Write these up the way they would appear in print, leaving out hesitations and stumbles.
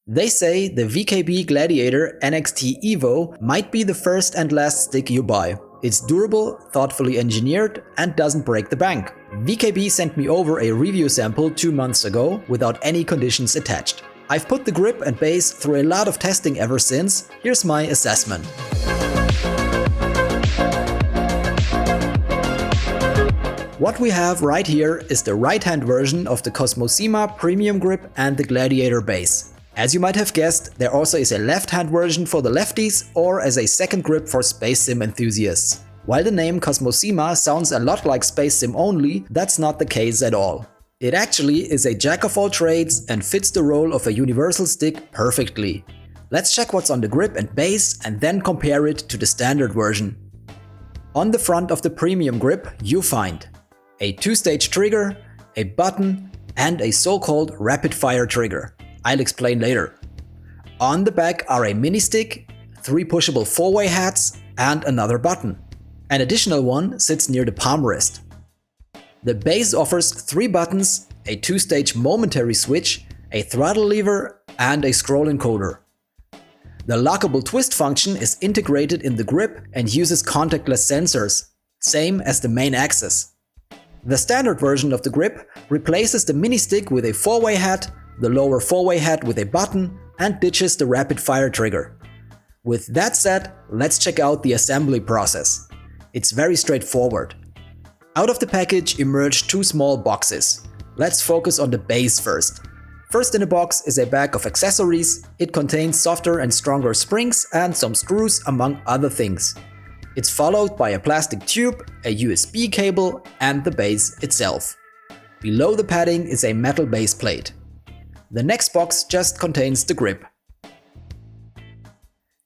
They say the VKB Gladiator NXT Evo might be the first and last stick you buy. It's durable, thoughtfully engineered, and doesn't break the bank. VKB sent me over a review sample 2 months ago without any conditions attached. I've put the grip and base through a lot of testing ever since. Here's my assessment. What we have right here is the right-hand version of the Cosmosima Premium Grip and the Gladiator base. As you might have guessed, there also is a left-hand version for the lefties or as a second grip for space sim enthusiasts. While the name Cosmosima sounds a lot like space sim only, that's not the case at all. It actually is a jack of all trades and fits the role of a universal stick perfectly. Let's check what's on the grip and base and then compare it to the standard version. On the front of the Premium Grip you find a 2-stage trigger, a button, and a so-called rapid-fire trigger. I'll explain later. On the back are a mini stick, 3 pushable 4-way hats, and another button. An additional one sits near the palm rest. The base offers 3 buttons, a 2-stage momentary switch, a throttle lever, and a scroll encoder. The lockable twist function is integrated in the grip and uses contactless sensors, same as the main axis. The standard version of the grip replaces the mini stick with a 4-way hat, the lower 4-way hat with a button, and ditches the rapid fire trigger. With that said, let's check out the assembly process. It's very straightforward. Out of the package emerge 2 small boxes. Let's focus on the base first. First in the box is a bag of accessories. It contains softer and stronger springs and some screws among other things. It's followed by a plastic tube, a USB cable, and the base itself. Below the padding is a metal base plate. The next box just contains the grip.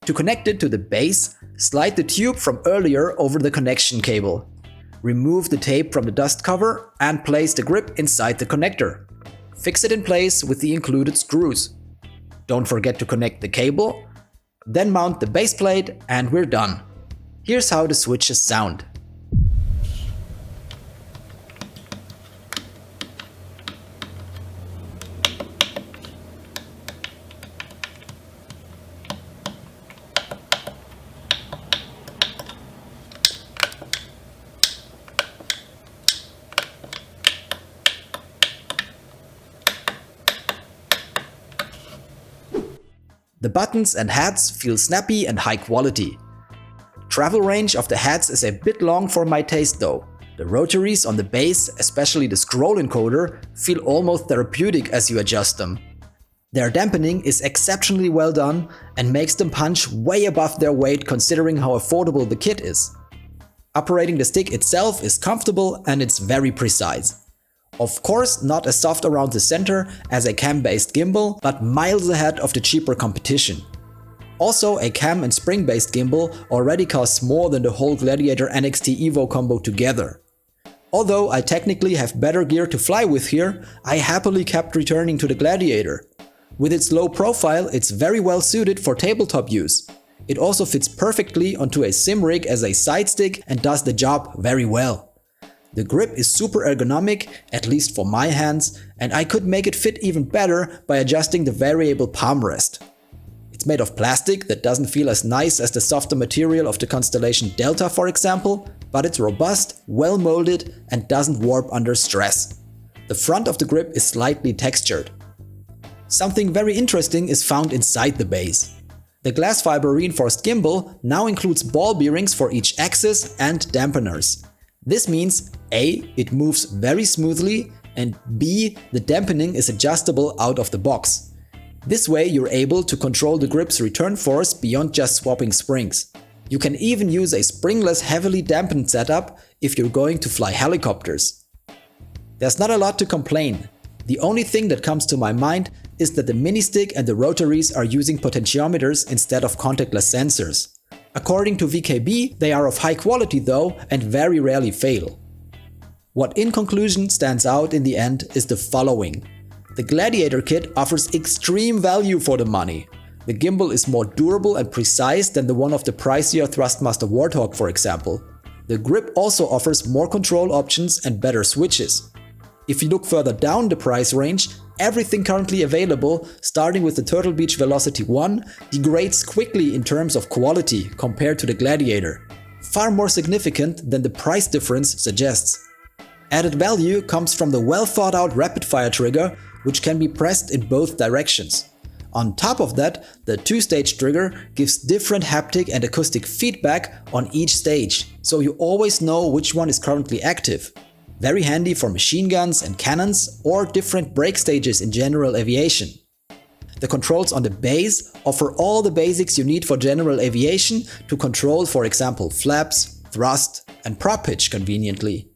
To connect it to the base, slide the tube from earlier over the connection cable. Remove the tape from the dust cover and place the grip inside the connector. Fix it in place with the included screws. Don't forget to connect the cable. Then mount the base plate and we're done. Here's how the switches sound. The buttons and hats feel snappy and high quality. Travel range of the hats is a bit long for my taste though. The rotaries on the base, especially the scroll encoder, feel almost therapeutic as you adjust them. Their dampening is exceptionally well done and makes them punch way above their weight considering how affordable the kit is. Operating the stick itself is comfortable and it's very precise. Of course, not as soft around the center as a cam-based gimbal, but miles ahead of the cheaper competition. Also, a cam and spring-based gimbal already costs more than the whole Gladiator NXT Evo combo together. Although I technically have better gear to fly with here, I happily kept returning to the Gladiator. With its low profile, it's very well suited for tabletop use. It also fits perfectly onto a sim rig as a side stick and does the job very well. The grip is super ergonomic, at least for my hands, and I could make it fit even better by adjusting the variable palm rest. It's made of plastic that doesn't feel as nice as the softer material of the Constellation Delta, for example, but it's robust, well molded, and doesn't warp under stress. The front of the grip is slightly textured. Something very interesting is found inside the base. The glass fiber reinforced gimbal now includes ball bearings for each axis and dampeners. This means A, it moves very smoothly, and B, the dampening is adjustable out of the box. This way you're able to control the grip's return force beyond just swapping springs. You can even use a springless heavily dampened setup if you're going to fly helicopters. There's not a lot to complain. The only thing that comes to my mind is that the mini stick and the rotaries are using potentiometers instead of contactless sensors. According to VKB, they are of high quality though and very rarely fail. What in conclusion stands out in the end is the following. The Gladiator kit offers extreme value for the money. The gimbal is more durable and precise than the one of the pricier Thrustmaster Warthog, for example. The grip also offers more control options and better switches. If you look further down the price range, Everything currently available, starting with the Turtle Beach Velocity 1, degrades quickly in terms of quality compared to the Gladiator. Far more significant than the price difference suggests. Added value comes from the well thought out rapid fire trigger, which can be pressed in both directions. On top of that, the 2-stage trigger gives different haptic and acoustic feedback on each stage, so you always know which one is currently active. Very handy for machine guns and cannons or different brake stages in general aviation. The controls on the base offer all the basics you need for general aviation to control, for example, flaps, thrust, and prop pitch conveniently.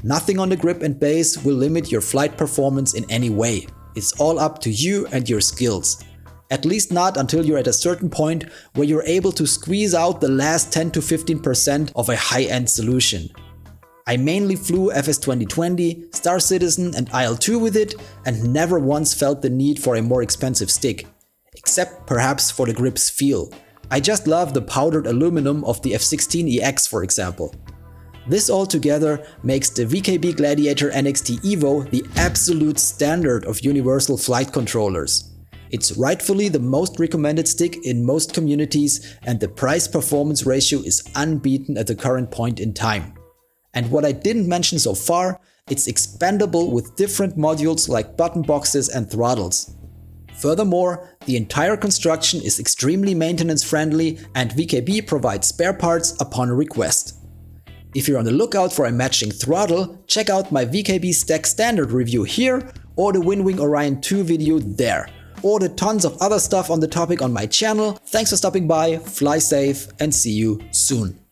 Nothing on the grip and base will limit your flight performance in any way. It's all up to you and your skills. At least not until you're at a certain point where you're able to squeeze out the last 10 to 15% of a high-end solution. I mainly flew FS 2020, Star Citizen and IL-2 with it and never once felt the need for a more expensive stick. Except perhaps for the grip's feel. I just love the powdered aluminum of the F-16EX, for example. This all together makes the VKB Gladiator NXT Evo the absolute standard of universal flight controllers. It's rightfully the most recommended stick in most communities and the price-performance ratio is unbeaten at the current point in time. And what I didn't mention so far, it's expandable with different modules like button boxes and throttles. Furthermore, the entire construction is extremely maintenance friendly and VKB provides spare parts upon request. If you're on the lookout for a matching throttle, check out my VKB Stack Standard review here or the Winwing Orion 2 video there. Or the tons of other stuff on the topic on my channel. Thanks for stopping by, fly safe and see you soon.